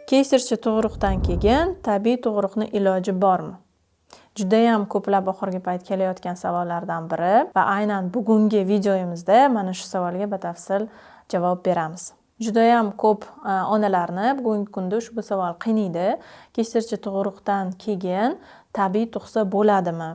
Kesirchi tug'ruqdan keyin tabiiy tug'ruqni iloji bormi? Judayam ko'plab oxirgi payt kelayotgan savollardan biri va aynan bugungi videomizda mana shu savolga batafsil javob beramiz. Judayam ko'p onalarni bugungi kunda ushbu savol qiynaydi. Kesirchi tug'ruqdan keyin tabiiy tug'sa bo'ladimi?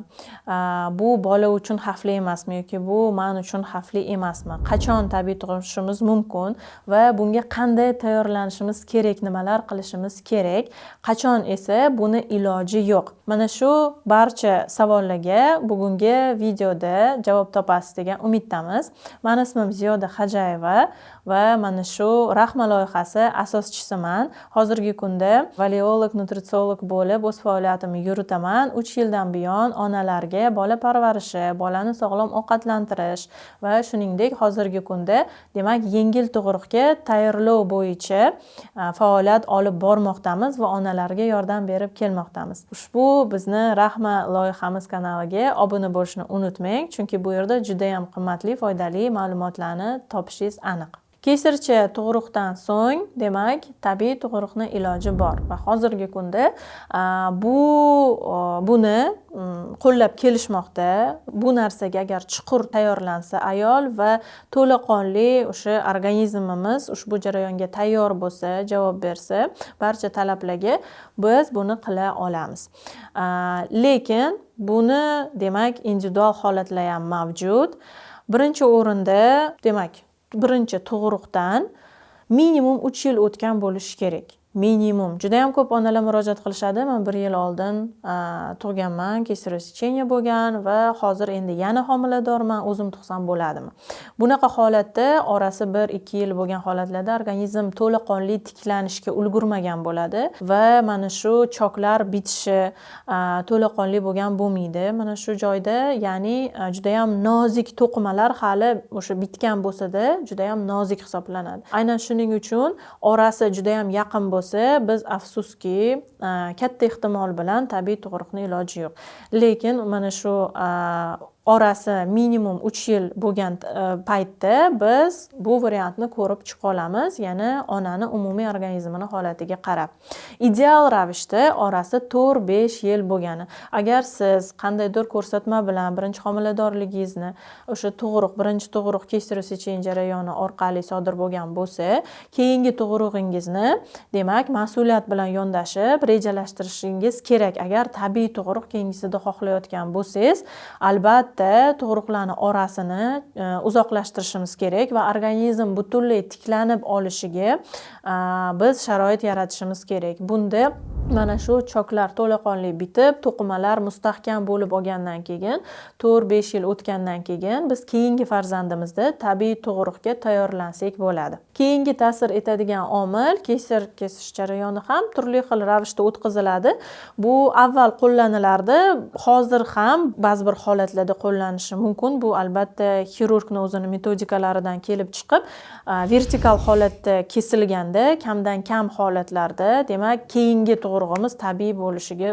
Bu bola uchun xavfli emasmi yoki bu men uchun xavfli emasmi? Qachon tabiiy tug'ishimiz mumkin va bunga qanday tayyorlanishimiz kerak, nimalar qilishimiz kerak? Qachon esa buni iloji yo'q? Mana shu barcha savollarga bugungi videoda javob topasiz degan umiddamiz. Meni ismim Ziyoda Xajayeva va mana shu Rahma loyihasi asoschisiman. Hozirgi kunda valiolog, nutritsiolog bo'lib o'z faoliyatimni yuritaman. 3 yildan buyon onalarga bola parvarishi, bolani sog'lom ovqatlantirish va shuningdek hozirgi kunda demak yengil tug'ruqga tayyorlov bo'yicha faoliyat olib bormoqdamiz va onalarga yordam berib kelmoqdamiz. Ushbu bizni Rahma loyihamiz kanaliga obuna bo'lishni unutmang, chunki bu yerda juda ham qimmatli, foydali ma'lumotlarni topishingiz aniq. Kesirchi tug'ruqdan so'ng demak tabiiy tug'ruqni iloji bor va hozirgi kunda buni qo'llab kelishmoqda. Bu narsaga agar chuqur tayyorlansa ayol va to'laqonli o'sha organizmimiz ushbu jarayonga tayyor bo'lsa, javob bersa, barcha talablarga biz buni qila olamiz. Lekin buni demak individual holatlar ham mavjud. Birinchi o'rinda demak birinchi tug'ruqdan minimum 3 yil o'tgan bo'lishi kerak. Minimum. Juda ham ko'p onalar murojaat qilishadi. Men 1 yil oldin tug'ganman, kesariya secheniya bo'lgan va hozir endi yana homiladorman, o'zim tug'sam bo'ladimi? Bunaqa holatda orasi 1-2 yil bo'lgan holatlarda organizm to'laqonli tiklanishga ulgurmagan bo'ladi va mana shu choklar bitishi to'laqonli bo'lgan bo'lmaydi. Mana shu joyda, ya'ni juda ham nozik to'qimalar hali o'sha bitgan bo'lsa-da, juda ham nozik hisoblanadi. Aynan shuning uchun orasi juda ham yaqin bo'lsa, biz afsuski katta ehtimol bilan tabiiy tug'ruqni iloji yo'q. Lekin mana shu orasi minimum 3 yil bo'lgan paytda biz bu variantni ko'rib chiqa olamiz, ya'ni onani umumiy organizmini holatiga qarab. Ideal ravishda orasi 4-5 yil bo'lgani. Agar siz qandaydir ko'rsatma bilan birinchi homiladorligingizni o'sha birinchi tug'ruq kesariya secheniya jarayoni orqali sodir bo'lgan bo'lsa, keyingi tug'rug'ingizni demak mas'uliyat bilan yondashib rejalashtirishingiz kerak. Agar tabiiy tug'ruq keyingisida xohlayotgan bo'lsangiz, albatta tug'ruqlarning orasini uzoqlashtirishimiz kerak va organizm butunlay tiklanib olishiga biz sharoit yaratishimiz kerak. Bunda mana shu choklar to'laqonli bitib, to'qimalar mustahkam bo'lib olgandan keyin, 4-5 yil o'tgandan keyin biz keyingi farzandimizda tabiiy tug'ruqga tayyorlansak bo'ladi. Keyingi ta'sir etadigan omil kesish jarayoni ham turli xil ravishda o'tkaziladi. Bu avval qo'llanilardi, hozir ham ba'zi bir holatlarda qo'llanishi mumkin. Bu albatta xirurgning o'zini metodikalaridan kelib chiqib, vertikal holatda kesilganda, kamdan kam holatlarda demak keyingi tug'rug'imiz tabiiy bo'lishiga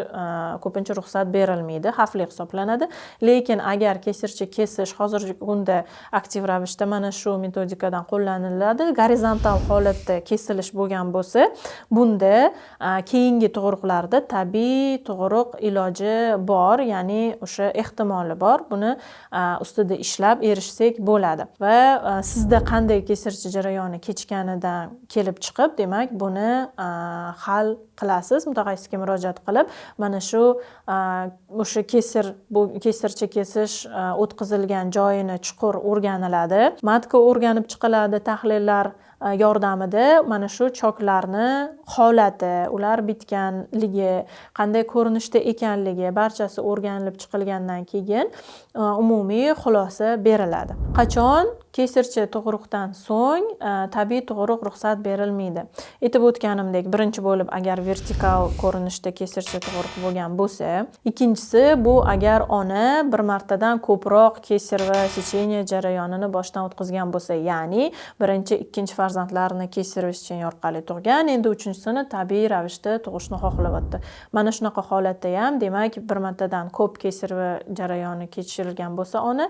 ko'pincha ruxsat berilmaydi, xavfli hisoblanadi. Lekin agar kesirchi kesish hozirgi kunda aktiv ravishda mana shu metodikadan qo'llaniladi, gorizontal holatda kesilish bo'lgan bo'lsa, bunda keyingi tug'ruqlarda tabiiy tug'ruq iloji bor, ya'ni o'sha ehtimoli bor. Buni ustida ishlab erishsak bo'ladi. Va sizda qanday kesirchi jarayoni kechganidan kelib chiqib, demak buni hal qilasiz. Mutaxassisga murojaat qilib, mana shu o'sha kesirchi kesish o'tkazilgan joyini chuqur o'rganiladi. Matka o'rganib chiqiladi tahlillar yordamida. Mana shu choklarni holati, ular bitganligi, qanday ko'rinishda ekanligi barchasi o'rganilib chiqilgandan keyin umumiy xulosa beriladi. Qachon kesirchi tug'ruqdan so'ng tabiiy tug'ruq ruxsat berilmaydi? Aytib o'tganimdek, birinchi bo'lib agar vertikal ko'rinishda kesirchi tug'ruq bo'lgan bo'lsa, ikkinchisi bu agar ona bir martadan ko'proq kesir va secheniya jarayonini boshdan o'tkazgan bo'lsa, ya'ni birinchi, ikkinchi farzandlarini kesarevich secheniya orqali tug'gan, endi 3-sini tabiiy ravishda tug'ishni xohlayapti. Mana shunaqa holatda ham, demak, bir martadan ko'p kesareva jarayoni kechirilgan bo'lsa ona,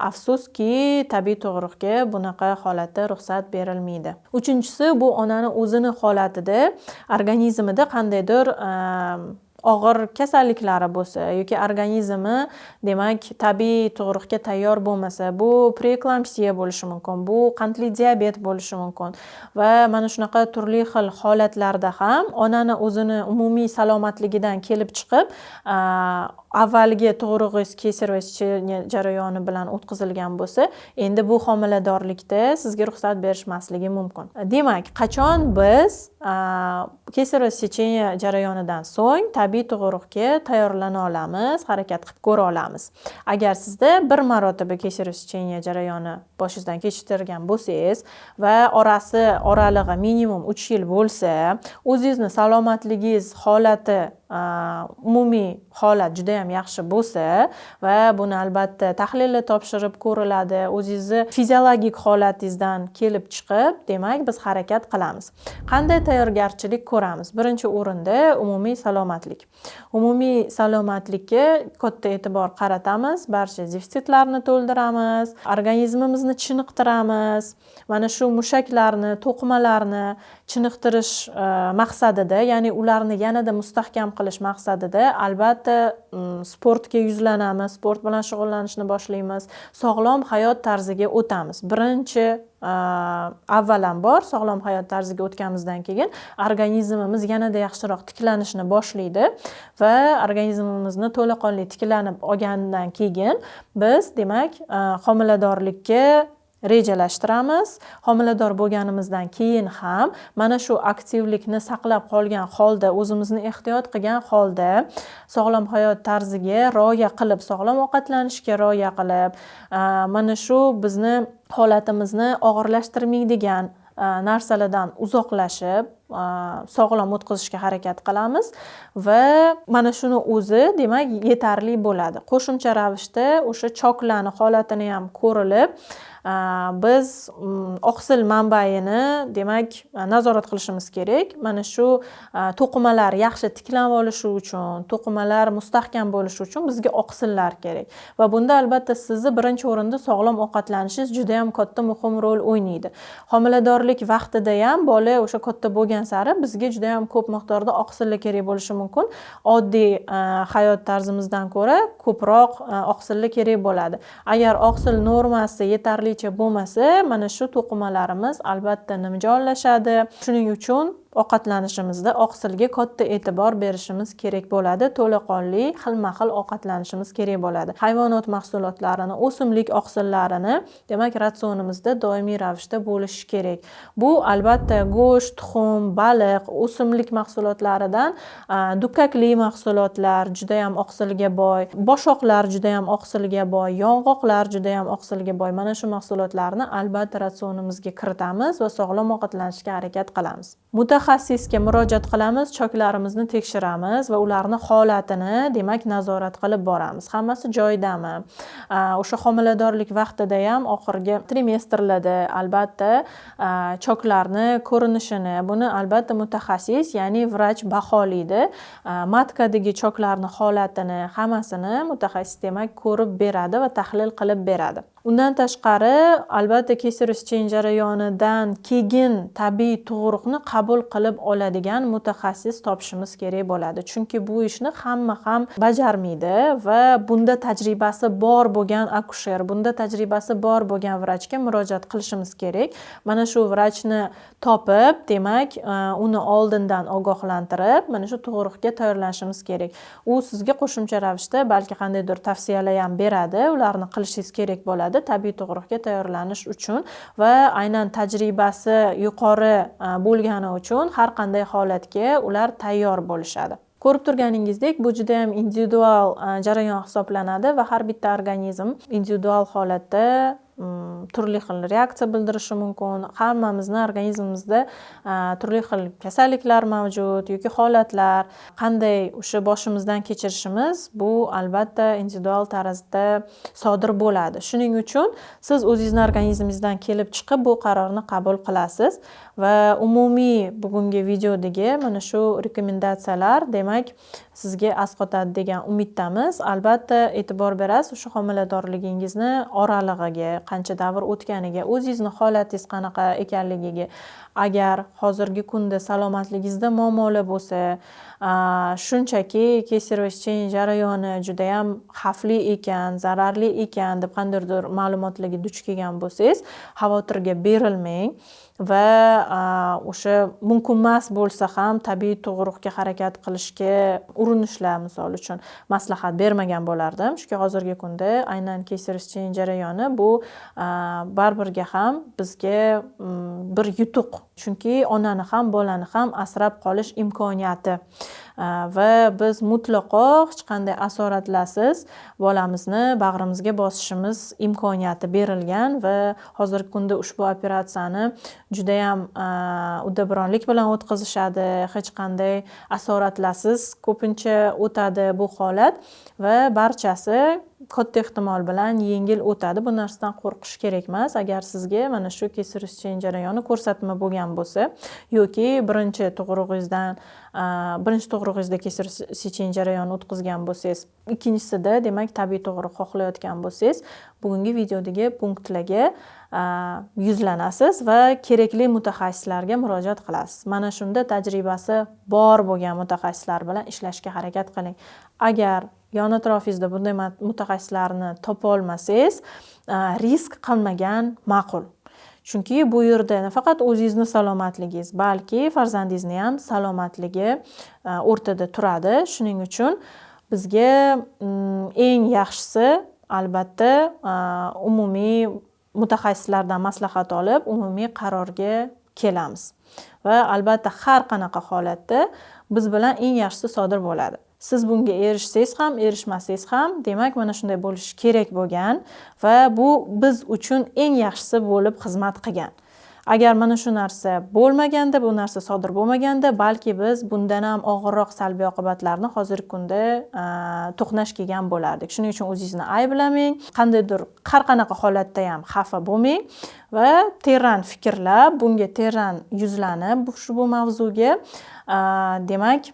afsuski tabiiy tug'ruqga bunaqa holatda ruxsat berilmaydi. 3-si bu onani o'zini holatida, organizmida qandaydir og'ir kasalliklari bo'lsa yoki organizmi, demak, tabiiy tug'ruqga tayyor bo'lmasa, bu preeklamsiya bo'lishi mumkin, bu qandli diabet bo'lishi mumkin va mana shunaqa turli xil holatlarda ham onani o'zini umumiy salomatligidan kelib chiqib, avvalgi tug'rug'ingiz kesarevich secheniya jarayoni bilan o'tkazilgan bo'lsa, endi bu homiladorlikda sizga ruxsat berishmasligi mumkin. Demak, qachon biz kesarevich secheniya jarayonidan so'ng tabiiy tug'ruqga tayyorlana olamiz, harakat qilib ko'ra olamiz. Agar sizda bir marotaba kesarevich secheniya jarayoni boshingizdan kechirgan bo'lsangiz va oralig'i minimum 3 yil bo'lsa, o'zingizni salomatligingiz holati, umumiy holat juda ham yaxshi bo'lsa va buni albatta tahlillar topshirib ko'riladi, o'zingizni fiziologik holatingizdan kelib chiqib, demak, biz harakat qilamiz. Qanday tayyorgarchilik ko'ramiz? Birinchi o'rinda umumiy salomatlik. Umumiy salomatlikka katta e'tibor qaratamiz, barcha defitsitlarni to'ldiramiz, organizmimizni chiniqtiramiz. Mana shu mushaklarni, to'qimalarni chiniqtirish maqsadida, ya'ni ularni yanada mustahkam qilish maqsadida albatta sportga yuzlanamiz, sport bilan shug'ullanishni boshlaymiz, sog'lom hayot tarziga o'tamiz. Birinchi avvalambor sog'lom hayot tarziga o'tganimizdan keyin organizmimiz yanada yaxshiroq tiklanishni boshlaydi va organizmimizni to'laqonli tiklanib olgandan keyin biz, demak, homiladorlikka rejalashtiramiz. Homilador bo'lganimizdan keyin ham mana shu aktivlikni saqlab qolgan holda, o'zimizni ehtiyot qilgan holda, sog'lom hayot tarziga rioya qilib, sog'lom ovqatlanishga rioya qilib, mana shu bizni holatimizni og'irlashtirmaydigan narsalardan uzoqlashib, sog'lom o'tkazishga harakat qilamiz va mana shuni o'zi, demak, yetarli bo'ladi. Qo'shimcha ravishda o'sha choklarni holatini ham ko'rilib, biz oqsil manbaini, demak, nazorat qilishimiz kerak. Mana shu to'qimalar yaxshi tiklanib olishi uchun, to'qimalar mustahkam bo'lishi uchun bizga oqsillar kerak. Va bunda albatta sizni birinchi o'rinda sog'lom ovqatlanishingiz juda ham katta muhim rol o'ynaydi. Homiladorlik vaqtida ham bola o'sha katta bo'lgan sari bizga juda ham ko'p miqdorda oqsillar kerak bo'lishi mumkin. Oddiy hayot tarzimizdan ko'ra ko'proq oqsillar kerak bo'ladi. Agar oqsil normasi yetarli bo'lmasa, mana shu to'qimalarimiz albatta nimjonlashadi. Shuning uchun ovqatlanishimizda oqsilga katta e'tibor berishimiz kerak bo'ladi. To'laqonli, xilma-xil ovqatlanishimiz kerak bo'ladi. Hayvonot mahsulotlarini, o'simlik oqsillarini, demak, ratsionimizda doimiy ravishda bo'lishi kerak. Bu albatta go'sht, tuxum, baliq, o'simlik mahsulotlaridan dukkakli mahsulotlar juda ham oqsilga boy, boshoqlar juda ham oqsilga boy, yong'oqlar juda ham oqsilga boy. Mana shu mahsulotlarni albatta ratsionimizga kiritamiz va sog'lom ovqatlanishga harakat qilamiz. Mutaxassisga murojaat qilamiz, choklarimizni tekshiramiz va ularni holatini, demak, nazorat qilib boramiz. Hammasi joyidami? O'sha homiladorlik vaqtida ham oxirgi trimestrlarda albatta choklarni ko'rinishini, buni albatta mutaxassis, ya'ni vrach baholaydi. Matkadagi choklarni holatini, hammasini mutaxassis, demak, ko'rib beradi va tahlil qilib beradi. Undan tashqari, albatta kesarevich secheniya jarayonidan keyin tabiiy tug'ruqni qabul qilib oladigan mutaxassis topishimiz kerak bo'ladi. Chunki bu ishni hamma ham bajarmaydi va bunda tajribasi bor bo'lgan akusher, bunda tajribasi bor bo'lgan vrachga murojaat qilishimiz kerak. Mana shu vrachni topib, demak, uni oldindan ogohlantirib, mana shu tug'ruqga tayyorlanishimiz kerak. U sizga qo'shimcha ravishda balki qandaydir tavsiyalar ham beradi, ularni qilishingiz kerak bo'ladi tabiiy tug'ruqga tayyorlanish uchun va aynan tajribasi yuqori bo'lgani uchun har qanday holatga ular tayyor bo'lishadi. Ko'rib turganingizdek, bu juda ham individual jarayon hisoblanadi va har bitta organizm individual holatda turli xil reaksiya bildirishi mumkin. Hammamizni organizmimizda turli xil kasalliklar mavjud yoki holatlar. Qanday o'sha boshimizdan kechirishimiz bu albatta individual tarzda sodir bo'ladi. Shuning uchun siz o'zingizning organizmingizdan kelib chiqib bu qarorni qabul qilasiz va umumiy bugungi videodagi mana shu rekomendatsiyalar demak sizga asqotadi degan umiddamiz. Albatta e'tibor berasiz o'sha homiladorligingizni oralig'iga, qancha davr o'tganiga, o'zingizning holatingiz qanaqa ekanligiga. Agar hozirgi kunda salomatligingizda muammolar bo'lsa, shunchaki kesaroviy secheniya jarayoni juda ham xavfli ekan, zararli ekan deb qandaydir ma'lumotlarga duch kelgan bo'lsangiz, xavotirga berilmang va o'sha mumkin emas bo'lsa ham tabiiy tug'uruqga harakat qilishga urinishlar misol uchun maslahat bermagan bo'lardim. Chunki hozirgi kunda aynan kesaroviy secheniya jarayoni bu baribirga ham bizga bir yutuq. Chunki onani ham bolani ham asrab qolish imkoniyati va biz mutlaqo hech qanday asoratlarsiz bolamizni bag'rimizga bosishimiz imkoniyati berilgan va hozirgi kunda ushbu operatsiyani juda ham uddaburonlik bilan o'tkazishadi. Hech qanday asoratlarsiz ko'pincha o'tadi bu holat va barchasi katta ehtimol bilan yengil o'tadi. Bu narsadan qo'rqish kerak emas. Agar sizga mana shu kesaroviy secheniya jarayoni ko'rsatma bo'lgan bo'lsa yoki birinchi tug'ruqingizda kesaroviy secheniya jarayoni o'tkazgan bo'lsangiz, ikkinchisida demak tabiiy tug'ruq xohlayotgan bo'lsangiz, bugungi videodagi punktlarga yuzlanasiz va kerakli mutaxassislarga murojaat qilasiz. Mana shunda tajribasi bor bo'lgan mutaxassislar bilan ishlashga harakat qiling. Agar yon atrofingizda bunday mutaxassislarni topa olmasangiz, risk qilmagan ma'qul. Chunki bu yerda nafaqat o'zingizni salomatligingiz, balki farzandingizni ham salomatligi o'rtada turadi. Shuning uchun bizga eng yaxshisi albatta umumiy mutaxassislardan maslahat olib, umumiy qarorga kelamiz. Va albatta har qanaqa holatda biz bilan eng yaxshisi sodir bo'ladi. Siz bunga erishsangiz ham, erishmasangiz ham, demak mana shunday bo'lishi kerak bo'lgan va bu biz uchun eng yaxshisi bo'lib xizmat qilgan. Agar mana shu narsa bo'lmaganda, bu narsa sodir bo'lmaganda, balki biz bundan ham og'irroq salbiy oqibatlarni hozirgi kunda to'qnash kelgan bo'lardik. Shuning uchun o'zingizni ayblamang, qandaydir har qanaqa holatda ham xafa bo'lmang va teran fikrlab, bunga teran yuzlanib, bu mavzuga demak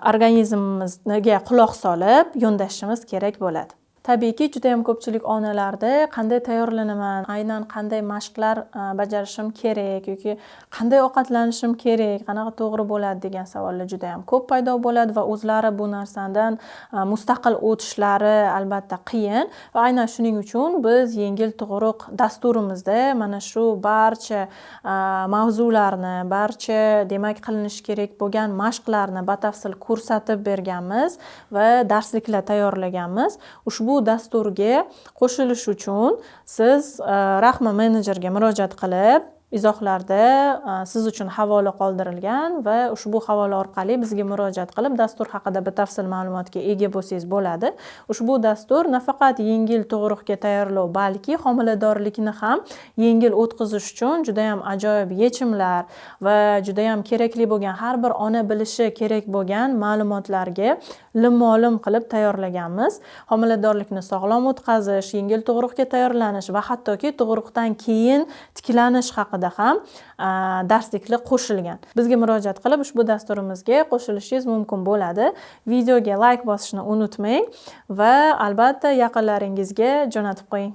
organizmimizga quloq solib yondashishimiz kerak bo'ladi. Tabiiyki juda ham ko'pchilik onalarda qanday tayyorlanaman, aynan qanday mashqlar bajarishim kerak yoki qanday ovqatlanishim kerak, qanaqa to'g'ri bo'ladi degan savollar juda ham ko'p paydo bo'ladi va o'zlari bu narsadan mustaqil o'tishlari albatta qiyin va aynan shuning uchun biz yengil tug'uruq dasturimizda mana shu barcha mavzularni, barcha demak qilinishi kerak bo'lgan mashqlarni batafsil ko'rsatib berganmiz va darsliklar tayyorlaganmiz. Ushbu dasturga qo'shilish uchun siz Rahma menejerga murojaat qilib, izohlarda siz uchun havola qoldirilgan va ushbu havola orqali bizga murojaat qilib dastur haqida batafsil ma'lumotga ega bo'lsangiz bo'ladi. Ushbu dastur nafaqat yengil tug'uruqga tayyorlov, balki homiladorlikni ham yengil o'tkazish uchun juda ham ajoyib yechimlar va juda ham kerakli bo'lgan har bir ona bilishi kerak bo'lgan ma'lumotlarga lim-molim qilib tayyorlaganmiz. Homiladorlikni sog'lom o'tkazish, yengil tug'uruqga tayyorlanish va hattoki tug'uruqdan keyin tiklanish haqida ham darsliklar qo'shilgan. Bizga murojaat qilib ushbu dasturimizga qo'shilishingiz mumkin bo'ladi. Videoga like bosishni unutmang va albatta yaqinlaringizga jo'natib qo'ying.